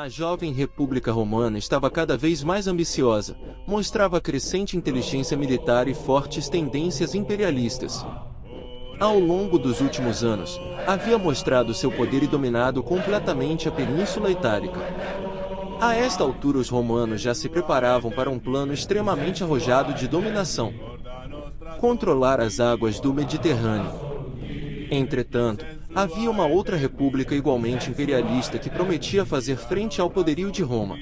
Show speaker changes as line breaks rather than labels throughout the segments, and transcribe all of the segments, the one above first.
A jovem República Romana estava cada vez mais ambiciosa, mostrava crescente inteligência militar e fortes tendências imperialistas. Ao longo dos últimos anos, havia mostrado seu poder e dominado completamente a Península Itálica. A esta altura os romanos já se preparavam para um plano extremamente arrojado de dominação: controlar as águas do Mediterrâneo. Entretanto, havia uma outra república igualmente imperialista que prometia fazer frente ao poderio de Roma.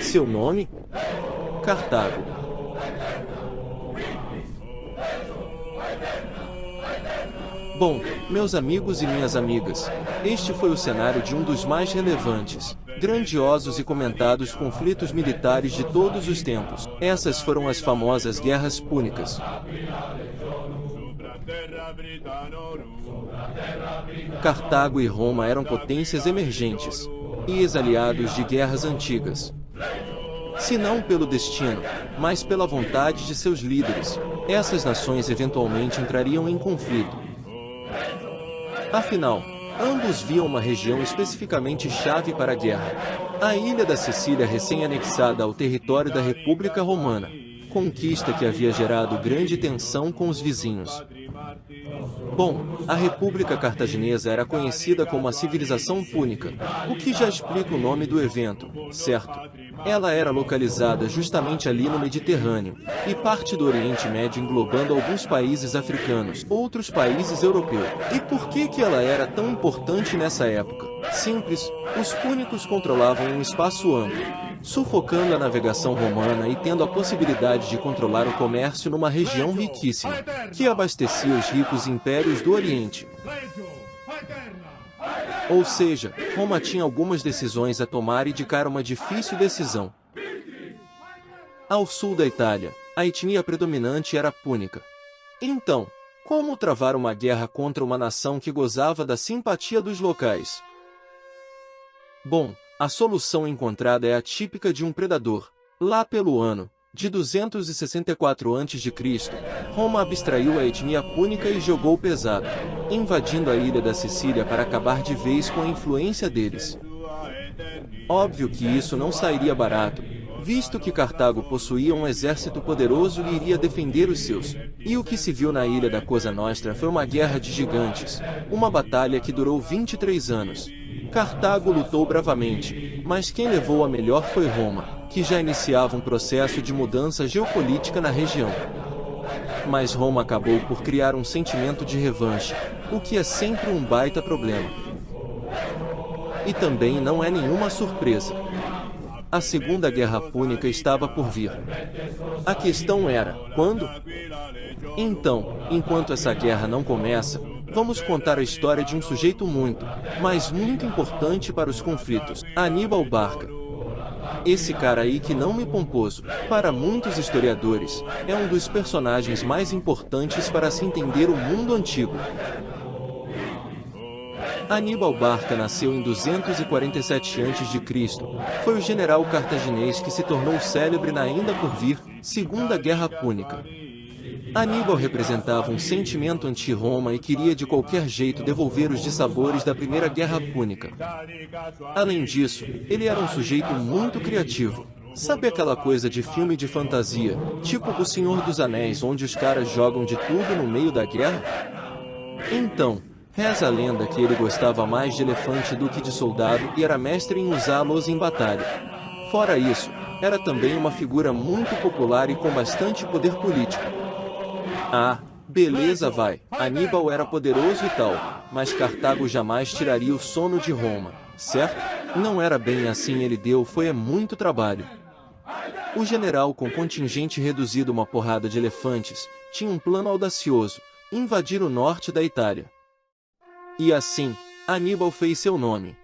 Seu nome? Cartago. Bom, meus amigos e minhas amigas, este foi o cenário de um dos mais relevantes, grandiosos e comentados conflitos militares de todos os tempos. Essas foram as famosas Guerras Púnicas. Cartago e Roma eram potências emergentes e ex-aliados de guerras antigas. Se não pelo destino, mas pela vontade de seus líderes, essas nações eventualmente entrariam em conflito. Afinal, ambos viam uma região especificamente chave para a guerra: a ilha da Sicília recém-anexada ao território da República Romana, conquista que havia gerado grande tensão com os vizinhos. Bom, a República Cartaginesa era conhecida como a civilização púnica, o que já explica o nome do evento, certo? Ela era localizada justamente ali no Mediterrâneo, e parte do Oriente Médio, englobando alguns países africanos, outros países europeus. E por que ela era tão importante nessa época? Simples: os púnicos controlavam um espaço amplo, sufocando a navegação romana e tendo a possibilidade de controlar o comércio numa região riquíssima, que abastecia os ricos impérios do Oriente. Ou seja, Roma tinha algumas decisões a tomar e de cara uma difícil decisão. Ao sul da Itália, a etnia predominante era púnica. Então, como travar uma guerra contra uma nação que gozava da simpatia dos locais? Bom, a solução encontrada é a típica de um predador. Lá pelo ano de 264 a.C., Roma abstraiu a etnia púnica e jogou pesado, invadindo a ilha da Sicília para acabar de vez com a influência deles. Óbvio que isso não sairia barato, visto que Cartago possuía um exército poderoso e iria defender os seus. E o que se viu na ilha da Cosa Nostra foi uma guerra de gigantes, uma batalha que durou 23 anos. Cartago lutou bravamente, mas quem levou a melhor foi Roma, que já iniciava um processo de mudança geopolítica na região. Mas Roma acabou por criar um sentimento de revanche, o que é sempre um baita problema. E também não é nenhuma surpresa: a Segunda Guerra Púnica estava por vir. A questão era, quando? Então, enquanto essa guerra não começa, vamos contar a história de um sujeito muito, mas muito importante para os conflitos: Aníbal Barca. Esse cara aí que não me pomposo, para muitos historiadores, é um dos personagens mais importantes para se entender o mundo antigo. Aníbal Barca nasceu em 247 a.C. Foi o general cartaginês que se tornou célebre na ainda por vir Segunda Guerra Púnica. Aníbal representava um sentimento anti-Roma e queria de qualquer jeito devolver os dissabores da Primeira Guerra Púnica. Além disso, ele era um sujeito muito criativo. Sabe aquela coisa de filme de fantasia, tipo O Senhor dos Anéis, onde os caras jogam de tudo no meio da guerra? Então, reza a lenda que ele gostava mais de elefante do que de soldado e era mestre em usá-los em batalha. Fora isso, era também uma figura muito popular e com bastante poder político. Ah, beleza, vai. Aníbal era poderoso e tal, mas Cartago jamais tiraria o sono de Roma, certo? Não era bem assim, ele foi muito trabalho. O general, com contingente reduzido uma porrada de elefantes, tinha um plano audacioso: invadir o norte da Itália. E assim, Aníbal fez seu nome.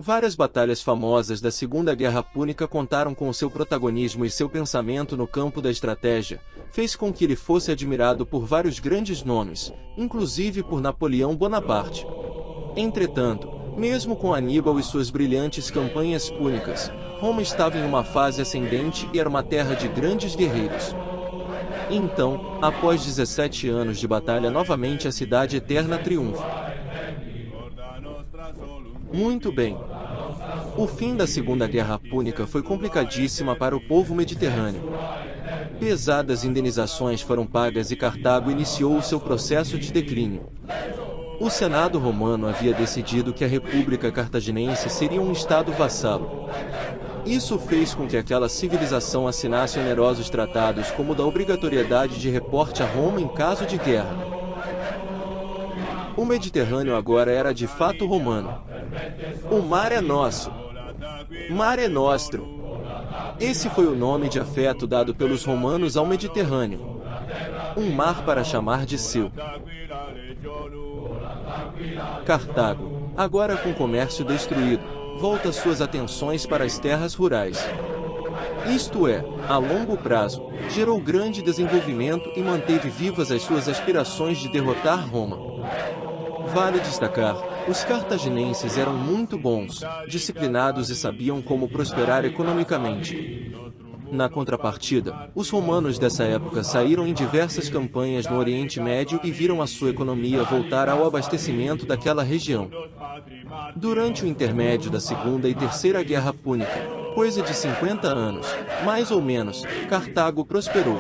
Várias batalhas famosas da Segunda Guerra Púnica contaram com seu protagonismo, e seu pensamento no campo da estratégia fez com que ele fosse admirado por vários grandes nomes, inclusive por Napoleão Bonaparte. Entretanto, mesmo com Aníbal e suas brilhantes campanhas púnicas, Roma estava em uma fase ascendente e era uma terra de grandes guerreiros. Então, após 17 anos de batalha, novamente a Cidade Eterna triunfa. Muito bem. O fim da Segunda Guerra Púnica foi complicadíssima para o povo mediterrâneo. Pesadas indenizações foram pagas e Cartago iniciou o seu processo de declínio. O Senado romano havia decidido que a República Cartaginense seria um estado vassalo. Isso fez com que aquela civilização assinasse onerosos tratados como o da obrigatoriedade de reporte a Roma em caso de guerra. O Mediterrâneo agora era de fato romano. O mar é nosso. Mare Nostrum. Esse foi o nome de afeto dado pelos romanos ao Mediterrâneo. Um mar para chamar de seu. Cartago, agora com comércio destruído, volta suas atenções para as terras rurais. Isto é, a longo prazo, gerou grande desenvolvimento e manteve vivas as suas aspirações de derrotar Roma. Vale destacar, os cartaginenses eram muito bons, disciplinados e sabiam como prosperar economicamente. Na contrapartida, os romanos dessa época saíram em diversas campanhas no Oriente Médio e viram a sua economia voltar ao abastecimento daquela região. Durante o intermédio da Segunda e Terceira Guerra Púnica, coisa de 50 anos, mais ou menos, Cartago prosperou.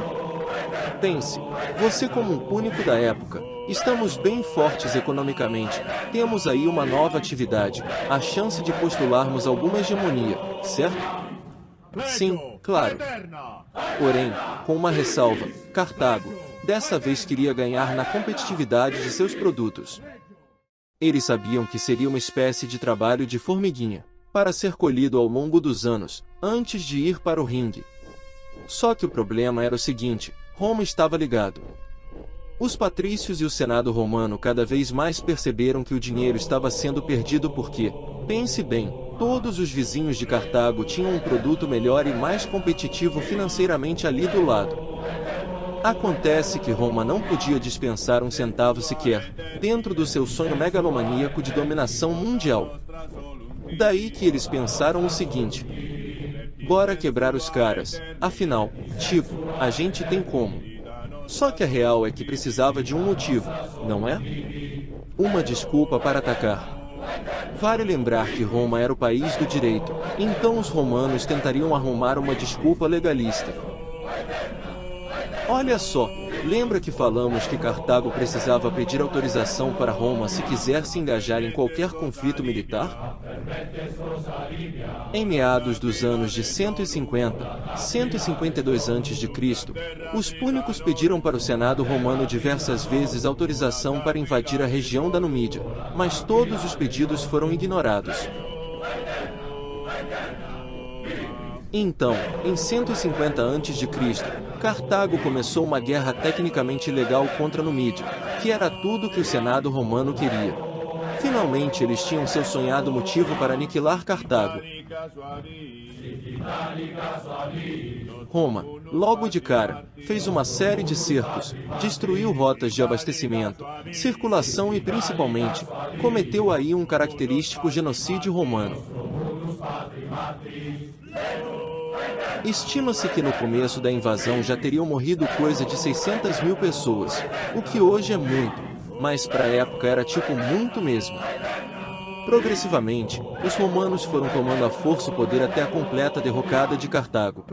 Pense, você como um púnico da época, estamos bem fortes economicamente, temos aí uma nova atividade, a chance de postularmos alguma hegemonia, certo? Sim, claro. Porém, com uma ressalva, Cartago, dessa vez queria ganhar na competitividade de seus produtos. Eles sabiam que seria uma espécie de trabalho de formiguinha, para ser colhido ao longo dos anos, antes de ir para o ringue. Só que o problema era o seguinte, Roma estava ligado. Os patrícios e o Senado romano cada vez mais perceberam que o dinheiro estava sendo perdido porque, pense bem, todos os vizinhos de Cartago tinham um produto melhor e mais competitivo financeiramente ali do lado. Acontece que Roma não podia dispensar um centavo sequer, dentro do seu sonho megalomaníaco de dominação mundial. Daí que eles pensaram o seguinte: bora quebrar os caras, afinal, a gente tem como. Só que a real é que precisava de um motivo, não é? Uma desculpa para atacar. Vale lembrar que Roma era o país do direito, então os romanos tentariam arrumar uma desculpa legalista. Olha só, lembra que falamos que Cartago precisava pedir autorização para Roma se quiser se engajar em qualquer conflito militar? Em meados dos anos de 150, 152 a.C., os púnicos pediram para o Senado romano diversas vezes autorização para invadir a região da Numídia, mas todos os pedidos foram ignorados. Então, em 150 a.C., Cartago começou uma guerra tecnicamente ilegal contra a Numídia, que era tudo que o Senado romano queria. Finalmente eles tinham seu sonhado motivo para aniquilar Cartago. Roma, logo de cara, fez uma série de cercos, destruiu rotas de abastecimento, circulação e principalmente, cometeu aí um característico genocídio romano. Estima-se que no começo da invasão já teriam morrido coisa de 600 mil pessoas, o que hoje é muito, mas para a época era muito mesmo. Progressivamente, os romanos foram tomando à força o poder até a completa derrocada de Cartago.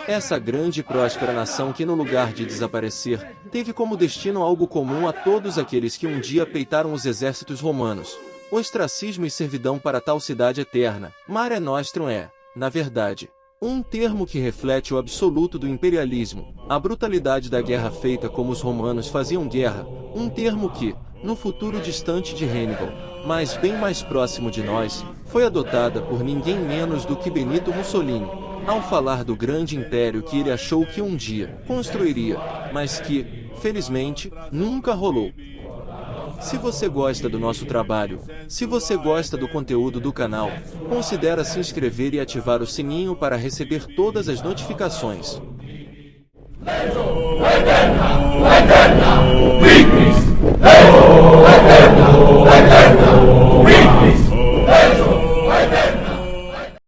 Essa grande e próspera nação que, no lugar de desaparecer, teve como destino algo comum a todos aqueles que um dia peitaram os exércitos romanos. Ostracismo e servidão para tal cidade eterna. Mare Nostrum é, na verdade, um termo que reflete o absoluto do imperialismo, a brutalidade da guerra feita como os romanos faziam guerra, um termo que, no futuro distante de Hannibal, mas bem mais próximo de nós, foi adotada por ninguém menos do que Benito Mussolini, ao falar do grande império que ele achou que um dia construiria, mas que, felizmente, nunca rolou. Se você gosta do nosso trabalho, se você gosta do conteúdo do canal, considere se inscrever e ativar o sininho para receber todas as notificações. Eterna, eterna,